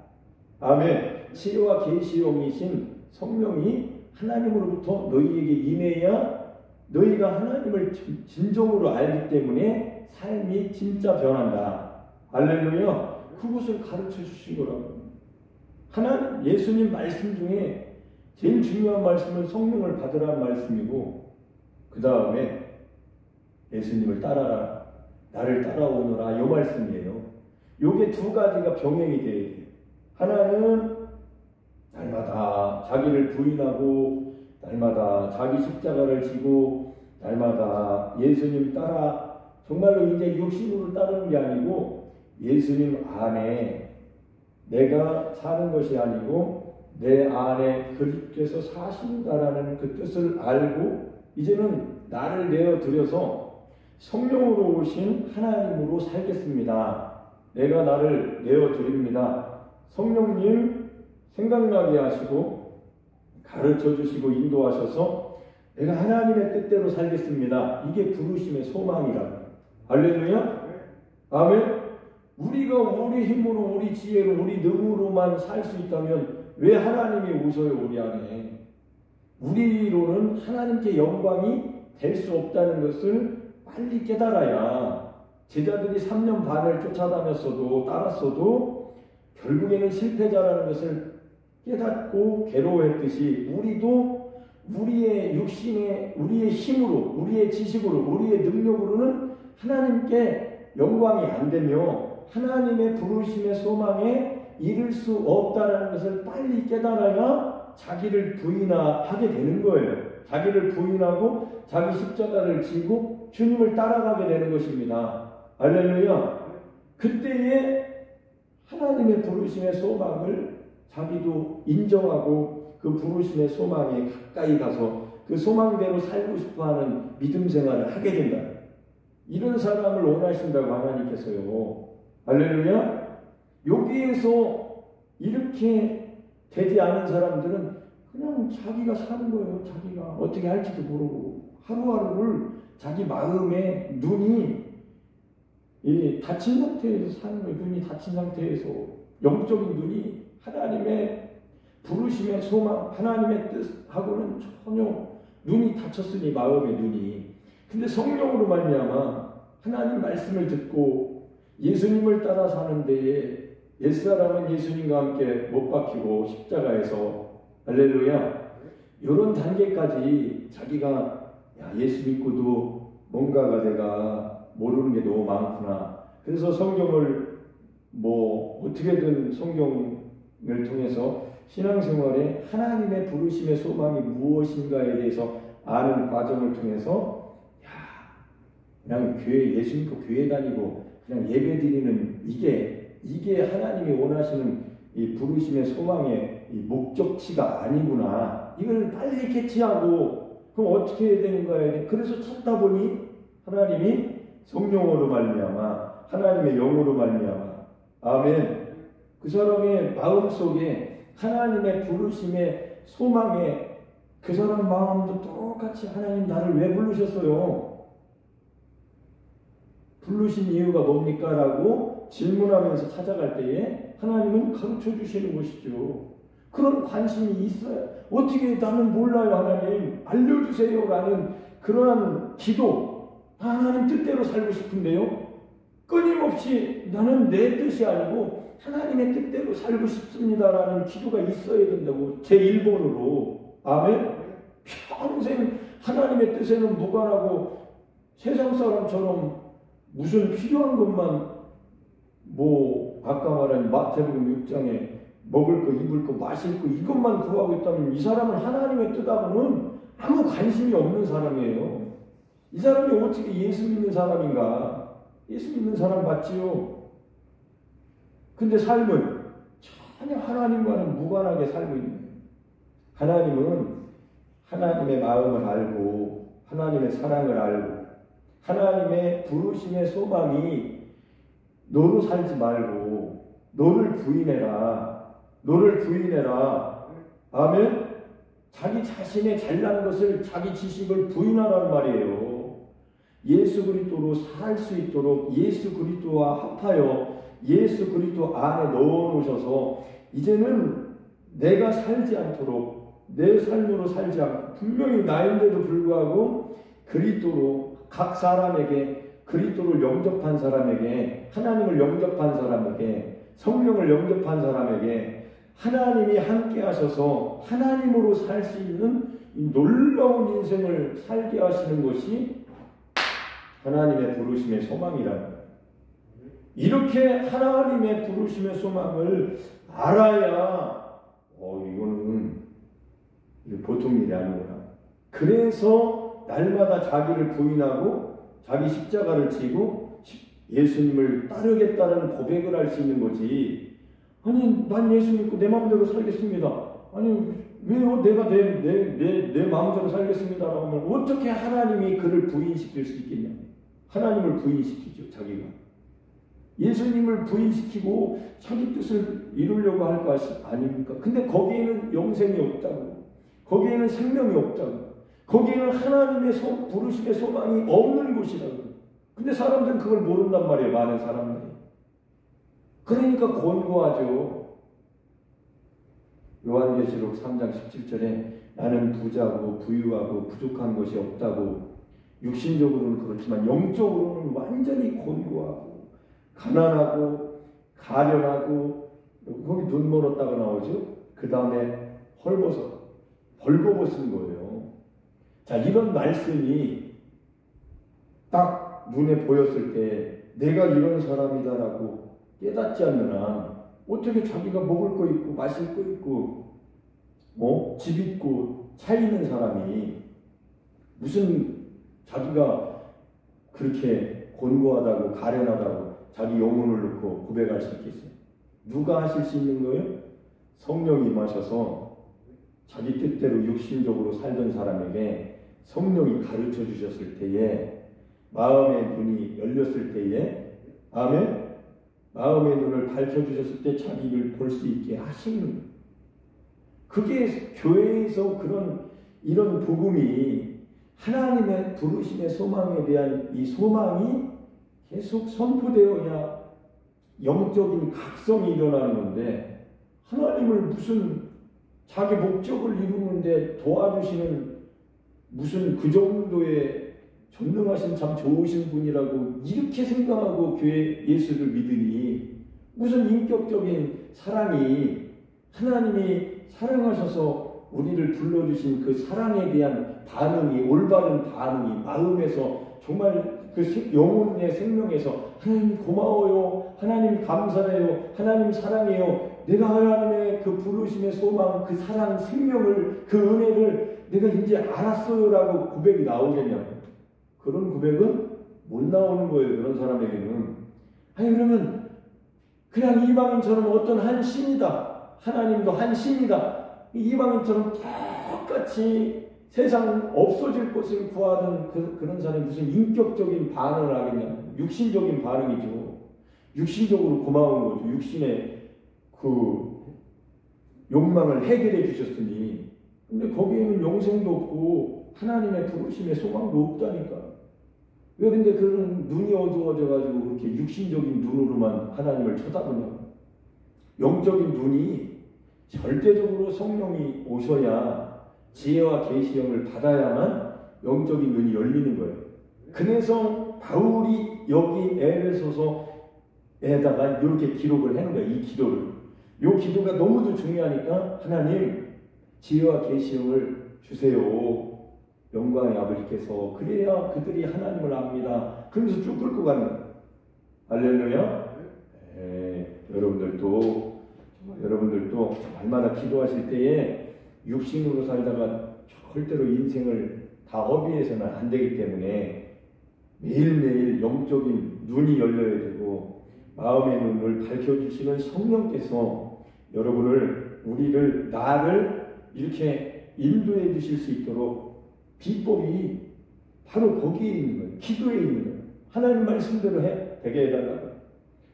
아멘. 치유와 계시용이신 성령이 하나님으로부터 너희에게 임해야 너희가 하나님을 진정으로 알기 때문에 삶이 진짜 변한다. 할렐루야. 그것을 가르쳐 주신 거라고. 하나님, 예수님 말씀 중에 제일 중요한 말씀은 성령을 받으라는 말씀이고, 그 다음에 예수님을 따라라. 나를 따라오너라. 이 말씀이에요. 요게 두 가지가 병행이 돼야 돼요. 하나는 날마다 자기를 부인하고 날마다 자기 십자가를 지고 날마다 예수님 따라 정말로 이제 육신으로 따르는 게 아니고 예수님 안에 내가 사는 것이 아니고 내 안에 그리스도께서 사신다라는 그 뜻을 알고 이제는 나를 내어드려서 성령으로 오신 하나님으로 살겠습니다. 내가 나를 내어드립니다. 성령님 생각나게 하시고 가르쳐 주시고 인도하셔서 내가 하나님의 뜻대로 살겠습니다. 이게 부르심의 소망이라고. 할렐루야. 아멘. 우리가 우리 힘으로 우리 지혜로 우리 능으로만 살 수 있다면 왜 하나님이 오셔요 우리 안에. 우리로는 하나님께 영광이 될 수 없다는 것을 빨리 깨달아야 제자들이 3년 반을 쫓아다녔어도 따랐어도 결국에는 실패자라는 것을 깨닫고 괴로워했듯이 우리도 우리의 육신의 우리의 힘으로 우리의 지식으로 우리의 능력으로는 하나님께 영광이 안 되며 하나님의 부르심의 소망에 이를 수 없다는 것을 빨리 깨달아야 자기를 부인하게 되는 거예요. 자기를 부인하고 자기 십자가를 지고 주님을 따라가게 되는 것입니다. 할렐루야. 그때에 하나님의 부르심의 소망을 자기도 인정하고 그 부르심의 소망에 가까이 가서 그 소망대로 살고 싶어하는 믿음 생활을 하게 된다. 이런 사람을 원하신다고 하나님께서요. 할렐루야. 여기에서 이렇게 되지 않은 사람들은 그냥 자기가 사는 거예요. 자기가 어떻게 할지도 모르고 하루하루를 자기 마음의 눈이 닫힌 상태에서 사는 거예요. 눈이 닫힌 상태에서 영적인 눈이 하나님의 부르심의 소망, 하나님의 뜻하고는 전혀 눈이 닫혔으니 마음의 눈이. 근데 성령으로 말미암아 하나님 말씀을 듣고 예수님을 따라 사는 데에 옛사람은 예수님과 함께 못 박히고 십자가에서 할렐루야. 이런 단계까지 자기가 예수 믿고도 뭔가가 내가 모르는 게 너무 많구나. 그래서 성경을 어떻게든 성경을 통해서 신앙생활에 하나님의 부르심의 소망이 무엇인가에 대해서 아는 과정을 통해서 그냥 예수 믿고 교회 다니고 그냥 예배 드리는 이게 하나님이 원하시는 이 부르심의 소망의 이 목적치가 아니구나. 이걸 빨리 캐치하고 그럼 어떻게 해야 되는 거야? 그래서 찾다 보니 하나님이 성령으로 말미암아 하나님의 영으로 말미암아 아멘. 그 사람의 마음속에 하나님의 부르심의 소망에 그 사람 마음도 똑같이 하나님 나를 왜 부르셨어요? 부르신 이유가 뭡니까? 라고 질문하면서 찾아갈 때에 하나님은 가르쳐 주시는 것이죠. 그런 관심이 있어요. 어떻게 나는 몰라요 하나님 알려주세요 라는 그러한 기도. 하나님 뜻대로 살고 싶은데요. 끊임없이 나는 내 뜻이 아니고 하나님의 뜻대로 살고 싶습니다라는 기도가 있어야 된다고. 제 1번으로 아멘. 평생 하나님의 뜻에는 무관하고 세상 사람처럼 무슨 필요한 것만 아까 말한 마태복음 6장에 먹을 거 입을 거 마실 거 이것만 구하고 있다면 이 사람은 하나님의 뜻하고는 아무 관심이 없는 사람이에요. 이 사람이 어떻게 예수 믿는 사람인가? 예수 믿는 사람 맞지요? 근데 삶은 전혀 하나님과는 무관하게 살고 있는 거예요. 하나님은 하나님의 마음을 알고 하나님의 사랑을 알고 하나님의 부르심의 소망이 너로 살지 말고 너를 부인해라. 아멘. 자기 자신의 잘난 것을 자기 지식을 부인하라는 말이에요. 예수 그리스도로 살 수 있도록 예수 그리스도와 합하여 예수 그리스도 안에 넣어 놓으셔서 이제는 내가 살지 않도록 내 삶으로 살지 않고 분명히 나인데도 불구하고 그리스도로 각 사람에게 그리스도를 영접한 사람에게 하나님을 영접한 사람에게 성령을 영접한 사람에게 하나님이 함께 하셔서 하나님으로 살 수 있는 놀라운 인생을 살게 하시는 것이 하나님의 부르심의 소망이라는 거예요. 이렇게 하나님의 부르심의 소망을 알아야 이거는 보통 일이 아니구나. 그래서 날마다 자기를 부인하고 자기 십자가를 지고 예수님을 따르겠다는 고백을 할 수 있는 거지. 아니, 난 예수 믿고 내 마음대로 살겠습니다. 아니, 왜요? 내가 내 마음대로 살겠습니다라고 하면 어떻게 하나님이 그를 부인시킬 수 있겠냐? 하나님을 부인시키죠, 자기가. 예수님을 부인시키고 자기 뜻을 이루려고 할 것이 아닙니까? 근데 거기에는 영생이 없다고. 거기에는 생명이 없다고. 거기에는 하나님의 부르심의 소망이 없는 곳이라고. 근데 사람들은 그걸 모른단 말이에요, 많은 사람들이. 그러니까 권고하죠. 요한계시록 3장 17절에 나는 부자고 부유하고 부족한 것이 없다고, 육신적으로는 그렇지만 영적으로는 완전히 권고하고 가난하고 가련하고, 거기 눈 멀었다가 나오죠. 그 다음에 벌거벗은 거예요. 자, 이런 말씀이 딱 눈에 보였을 때 내가 이런 사람이다라고 깨닫지 않는 한 어떻게 자기가 먹을 거 있고 마실 거 있고 집 있고 차 있는 사람이 무슨 자기가 그렇게 곤고하다고 가련하다고 자기 영혼을 놓고 고백할 수 있겠어요? 누가 하실 수 있는 거예요? 성령이 임하셔서 자기 뜻대로 육신적으로 살던 사람에게 성령이 가르쳐 주셨을 때에, 마음의 눈이 열렸을 때에, 아멘? 마음의 눈을 밝혀주셨을 때 자기를 볼 수 있게 하시는 거예요. 그게 교회에서 이런 복음이, 하나님의 부르심의 소망에 대한 이 소망이 계속 선포되어야 영적인 각성이 일어나는 건데, 하나님을 무슨 자기 목적을 이루는데 도와주시는 무슨 그 정도의 전능하신 참 좋으신 분이라고 이렇게 생각하고 교회 예수를 믿으니, 무슨 인격적인 사랑이, 하나님이 사랑하셔서 우리를 불러주신 그 사랑에 대한 반응이, 올바른 반응이 마음에서 정말 그 영혼의 생명에서 하나님 고마워요, 하나님 감사해요, 하나님 사랑해요, 내가 하나님의 그 부르심의 소망, 그 사랑, 생명을, 그 은혜를 내가 이제 알았어요라고 고백이 나오겠냐고. 그런 고백은 못 나오는 거예요, 그런 사람에게는. 아니, 그러면 그냥 이방인처럼 어떤 한 신이다, 하나님도 한 신이다, 이방인처럼 똑같이 세상 없어질 것을 구하는 그런 사람이 무슨 인격적인 반응을 하겠냐고. 육신적인 반응이죠. 육신적으로 고마운 거죠. 육신의 그 욕망을 해결해 주셨으니. 근데 거기에는 영생도 없고 하나님의 부르심의 소망도 없다니까. 왜 근데 그런 눈이 어두워져가지고 그렇게 육신적인 눈으로만 하나님을 쳐다보냐고. 영적인 눈이 절대적으로 성령이 오셔야, 지혜와 계시형을 받아야만 영적인 눈이 열리는 거예요. 그래서 바울이 여기 에베소서에다가 이렇게 기록을 하는 거예요. 이 기도를. 이 기도가 너무도 중요하니까, 하나님 지혜와 계시형을 주세요, 영광의 아버지께서. 그래야 그들이 하나님을 압니다. 그러면서 쭉 끌고 가는 거예요. 할렐루야. 여러분들도 날마다 기도하실 때에 육신으로 살다가 절대로 인생을 다 허비해서는 안 되기 때문에 매일매일 영적인 눈이 열려야 되고, 마음의 눈을 밝혀주시는 성령께서 나를 이렇게 인도해 주실 수 있도록 비법이 바로 거기에 있는 거예요. 기도에 있는 거예요. 하나님 말씀대로 되게 해달라고.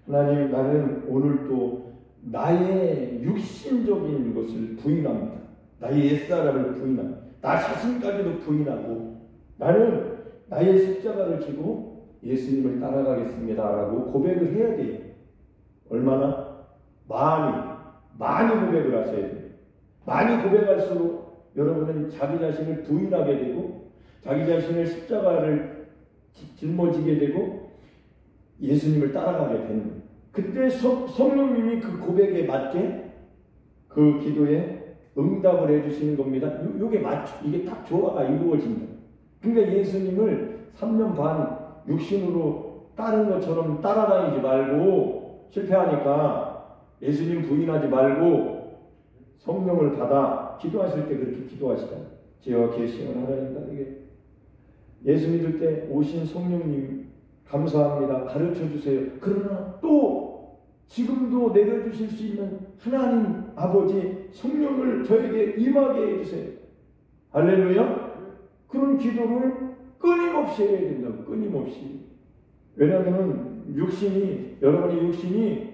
하나님, 나는 오늘도 나의 육신적인 것을 부인합니다. 나의 옛사람을 부인합니다. 나 자신까지도 부인하고 나는 나의 십자가를 지고 예수님을 따라가겠습니다 라고 고백을 해야 돼요. 얼마나? 많이 고백을 하셔야 돼요. 많이 고백할수록 여러분은 자기 자신을 부인하게 되고, 자기 자신을 십자가를 짊어지게 되고 예수님을 따라가게 되는 거예요. 그때 성령님이 그 고백에 맞게 그 기도에 응답을 해주시는 겁니다. 이게 딱 조화가 이루어진다. 그러니까 예수님을 3년 반 육신으로 다른 것처럼 따라다니지 말고 실패하니까 예수님 부인하지 말고 성령을 받아 기도하실 때 그렇게 기도하시다. 지혜와 계시는 하나님 나에게 예수 믿을 때 오신 성령님 감사합니다. 가르쳐 주세요. 그러나 또 지금도 내려주실 수 있는 하나님 아버지 성령을 저에게 임하게 해주세요. 할렐루야. 그런 기도를 끊임없이 해야 된다고. 끊임없이. 왜냐하면 여러분의 육신이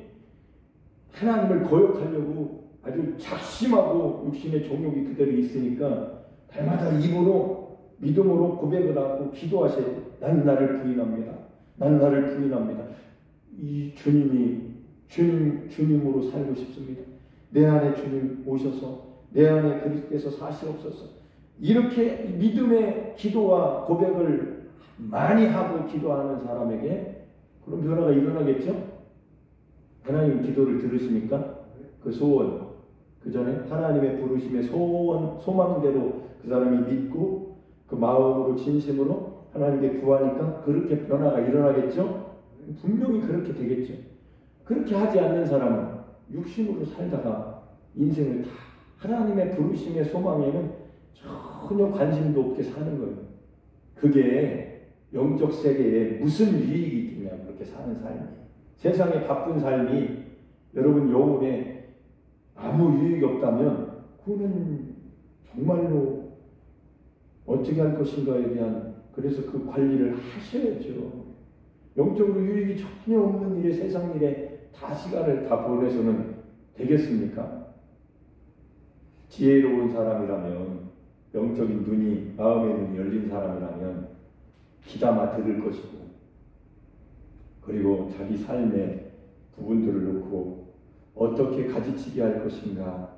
하나님을 거역하려고 아주 작심하고 육신의 정욕이 그대로 있으니까 날마다 입으로 믿음으로 고백을 하고 기도하세요. 난 나를 부인합니다. 난 나를 부인합니다. 이 주님으로 살고 싶습니다. 내 안에 주님 오셔서 내 안에 그리스도께서 사시옵소서. 이렇게 믿음의 기도와 고백을 많이 하고 기도하는 사람에게 그런 변화가 일어나겠죠? 하나님 기도를 들으시니까 그 소원, 그 전에 하나님의 부르심의 소망대로 그 사람이 믿고 그 마음으로 진심으로 하나님께 구하니까 그렇게 변화가 일어나겠죠? 분명히 그렇게 되겠죠. 그렇게 하지 않는 사람은 육신으로 살다가 인생을 다 하나님의 부르심의 소망에는 전혀 관심도 없게 사는 거예요. 그게 영적 세계에 무슨 유익이 있겠냐, 그렇게 사는 삶이. 세상의 바쁜 삶이 여러분 영혼에 아무 유익이 없다면 그거는 정말로 어떻게 할 것인가에 대한 그래서 그 관리를 하셔야죠. 영적으로 유익이 전혀 없는 일에 세상 일에 다 시간을 다 보내서는 되겠습니까? 지혜로운 사람이라면 영적인 눈이 마음의 눈이 열린 사람이라면 귀담아 들을 것이고 그리고 자기 삶의 부분들을 놓고 어떻게 가지치기 할 것인가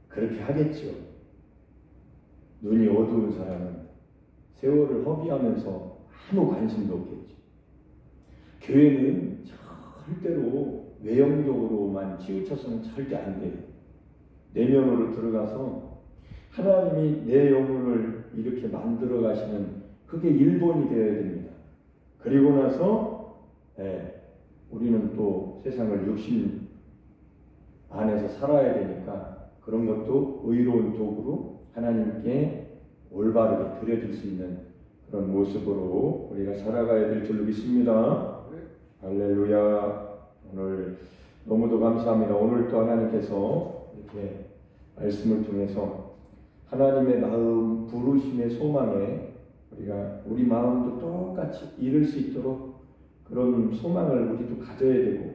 그렇게 하겠죠. 눈이 어두운 사람은 세월을 허비하면서 아무 관심도 없겠죠. 교회는 절대로 외형적으로만 치우쳐서는 절대 안 돼요. 내면으로 들어가서 하나님이 내 영혼을 이렇게 만들어 가시는 그게 일본이 되어야 됩니다. 그리고 나서 우리는 또 세상을 육신 안에서 살아야 되니까 그런 것도 의로운 도구로 하나님께 올바르게 드려질 수 있는 그런 모습으로 우리가 살아가야 될 줄 믿습니다. 할렐루야. 오늘 너무도 감사합니다. 오늘 또 하나님께서 이렇게 말씀을 통해서 하나님의 마음, 부르심의 소망에 우리 마음도 똑같이 이룰 수 있도록 그런 소망을 우리도 가져야 되고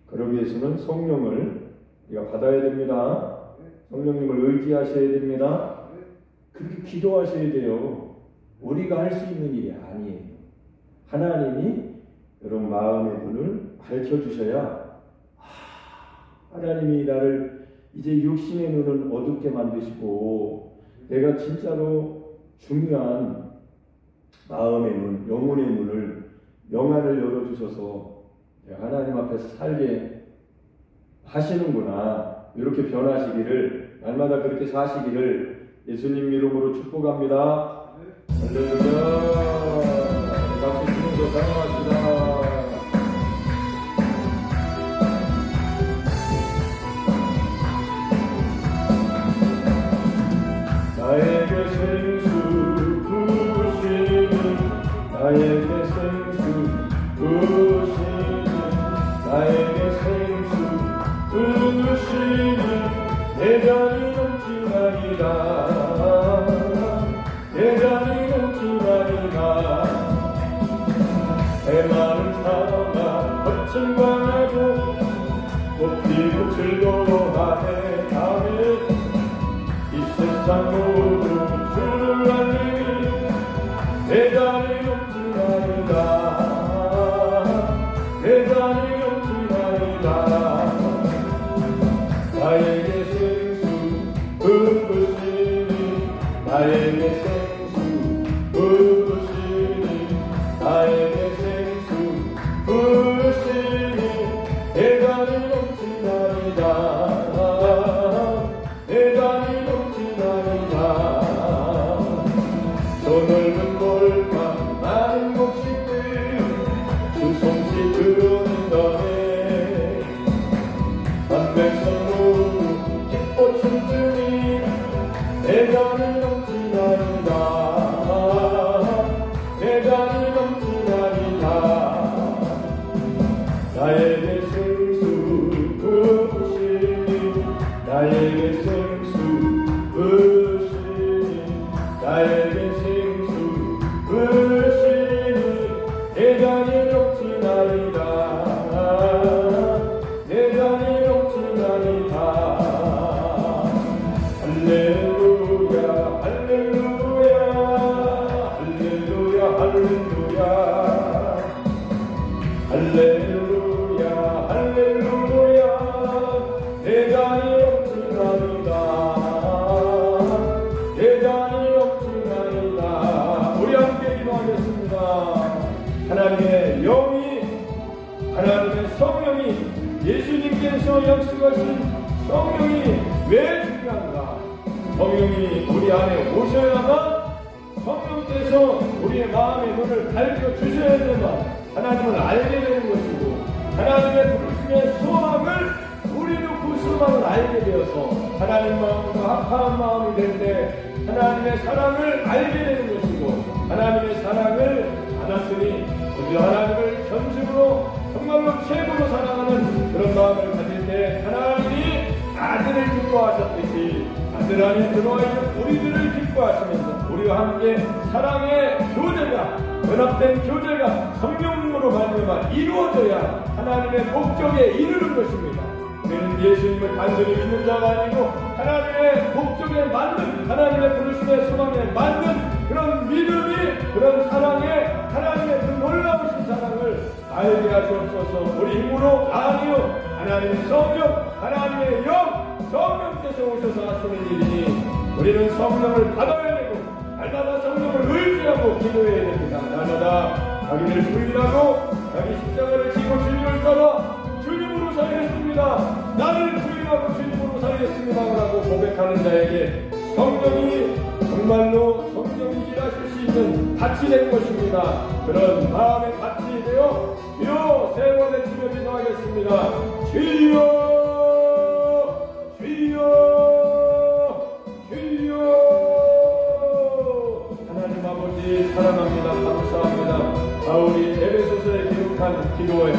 그러기 위해서는 성령을 우리가 받아야 됩니다. 성령님을 의지하셔야 됩니다. 그렇게 기도하셔야 돼요. 우리가 할 수 있는 일이 아니에요. 하나님이 여러분 마음의 문을 밝혀주셔야 하나님이 나를 이제 육신의 눈을 어둡게 만드시고 내가 진짜로 중요한 마음의 문, 영혼의 문을 영안을 열어주셔서 하나님 앞에서 살게 하시는구나. 이렇게 변하시기를 날마다 그렇게 사시기를 예수님 이름으로 축복합니다. 할렐루야. 박수 주님도 사랑합니다. 나에게 생수 부으시는 나에게 생수 부으시는 나에게 생수 부으시는 대단히 넘치나이다 대단히 넘치나이다 해마는 사가 거친 광야고 꽃피고 즐거워하네 아멘 이 세상 모두 주를 알리니 대단히 넘치나이다 대단히 넘치나이다 나에게 생수 부으시니 나에게 생수 부으시니 나에게 생수 부으시니 대단히 넘치나이다 대단히 넘치나이다 저 넓은 몰강 나를 나에게 생수 부으시니 나에게 생수 부으시니 대단히 높지나이다 대단히 높지나이다 할렐루야 할렐루야 할렐루야 할렐루야 할렐루야 할렐루야 대단히 높지나이다 대단히 높지나이다. 우리 함께 기도하겠습니다. 하나님의 영이 하나님의 성령이 예수님께서 약속하신 성령이 왜 중요한가? 성령이 우리 안에 오셔야만 성령께서 우리의 마음의 눈을 밝혀주셔야 되만 하나님을 알게 되는 것이고 하나님의 부르심의 소망을 우리도 그 소망을 알게 되어서 하나님 마음과 합한 마음이 될 때 하나님의 사랑을 알게 되는 것이고 하나님의 사랑을 받았으니 우리 하나님을 전심으로 정말로 최고로 사랑하는 그런 마음을 가질 때 하나님이 아들을 기뻐하셨듯이 아들 안에 들어와 있는 우리들을 기뻐하시면서 우리와 함께 사랑의 교제가 연합된 교제가 성령으로 말미암아 이루어져야 하나님의 목적에 이르는 것입니다. 우리는 예수님을 단순히 믿는 자가 아니고 하나님의 목적에 맞는 하나님의 부르심의 소망에 맞는 그런 믿음이 그런 사랑에 하나님의 그 놀라우신 사랑을 알게 하시옵소서. 우리 힘으로 아니요 하나님의 성령 하나님의 영 성령께서 오셔서 하시는 일이니 우리는 성령을 받아야 되고 날마다 성령을 의지하고 기도해야 됩니다. 날마다 자기를 부인하고 자기 십자가를 지고 주님을 따라 주님으로 살겠습니다. 나를 부인하고 주님으로 살겠습니다 라고 고백하는 자에게 성령이 정말로 성령이 일하실 수 있는 밭이 된 것입니다. 그런 마음의 밭이 되어 주여 세 번의 주여 기도하겠습니다. 주여 주여 주여. 하나님 아버지 사랑합니다. 감사합니다. 바울이 에베소서에 기록한 기도에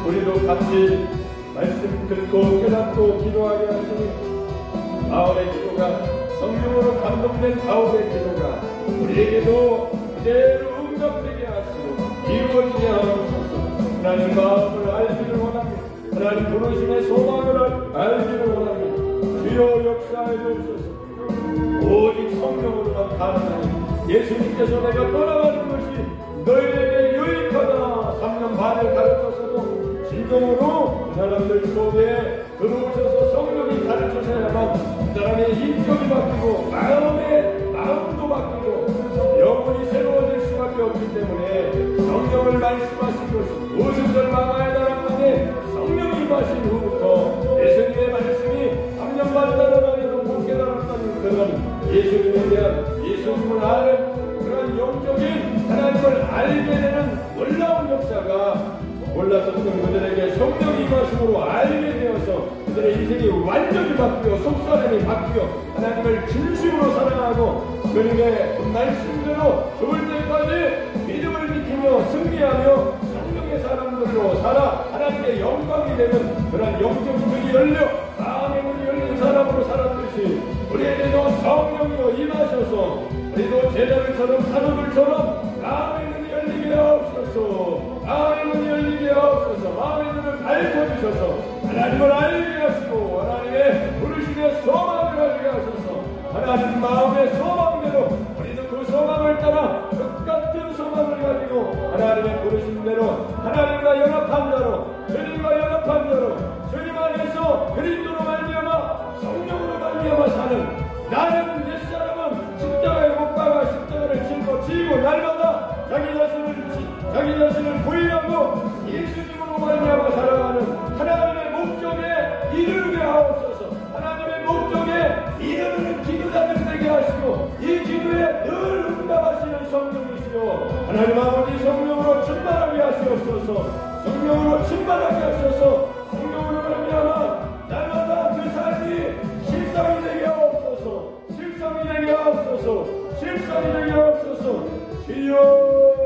우리도 같이 말씀 듣고 깨닫고 기도하게 하시니 바울의 기도가 성령으로 감동된 바울의 기도가 우리에게도 그대로 응답되게 하시고 이루어지게 하옵소서. 하나님 마음을 알기를 원합니다. 하나님 부르심의 소망을 알기를 원합니다. 주여 역사해 주옵소서. 오직 성령으로만 가능하니 예수님께서 내가 떠나가는 것이 너희에게 유익하다 3년 반을 가르쳤어도 진정으로 그 사람들 속에 들어오셔서 성령이 가르쳐서야만 그 사람의 인격이 바뀌고 마음도 바뀌고 영혼이 새로워질 수밖에 없기 때문에 성령을 말씀하신 것이 무엇을 막아야 되는데 성령이 임하신 후부터 예수님의 말씀이 3년 반 따라다녀도 못 깨달았다는 그런 예수님에 대한 예수님을 아는 그런 영적인 하나님을 알게 되는 놀라운 역사가 몰랐었던 그들에게 성령이 임하심으로 알게 되어서 그들의 인생이 완전히 바뀌어 속사람이 바뀌어 하나님을 진심으로 사랑하고 주님의 말씀대로 죽을 때까지 믿음을 지키며 승리하며 성령의 사람들로 살아 하나님의 영광이 되는 그런 영적 문이 열려 마음의 문이 열린 사람으로 살았듯이 우리에게도 성령이여 임하셔서 우리도 제자들처럼 사도들처럼 마음의 문이 열리게 하옵소서. 마음의 문이 열리게 하옵소서. 마음의 눈을 밝혀주셔서 하나님을 알게 하시고 하나님의 부르심의 소망을 알게 하셔서 하나님 마음의 소망대로 우리도 그 소망을 따라 똑같은 소망을 가지고 하나님의 부르심대로 하나님과 연합한 자로 주님과 연합한 자로 주님 안에서 그리스도로 말미암아 성령으로 말미암아 사는 나는 옛사람은 십자가에 못 박아 십자가를 지고 날마다 자기 자신을 부인하고 예수님으로 말미암아 살아가는 하나님의 목적에 이르게 하옵소서. 하나님의 목적에 이르는 기도자들 되게 하시고 이 기도에 늘 응답하시는 성령이시오. 하나님 아버지 성령으로 충만하게 하시옵소서. 성령으로 충만하게 하셔서 성령으로 말미암아 날마다 그 삶이 실상이 되게 하옵소서. 실상이 되게 하옵소서. 주여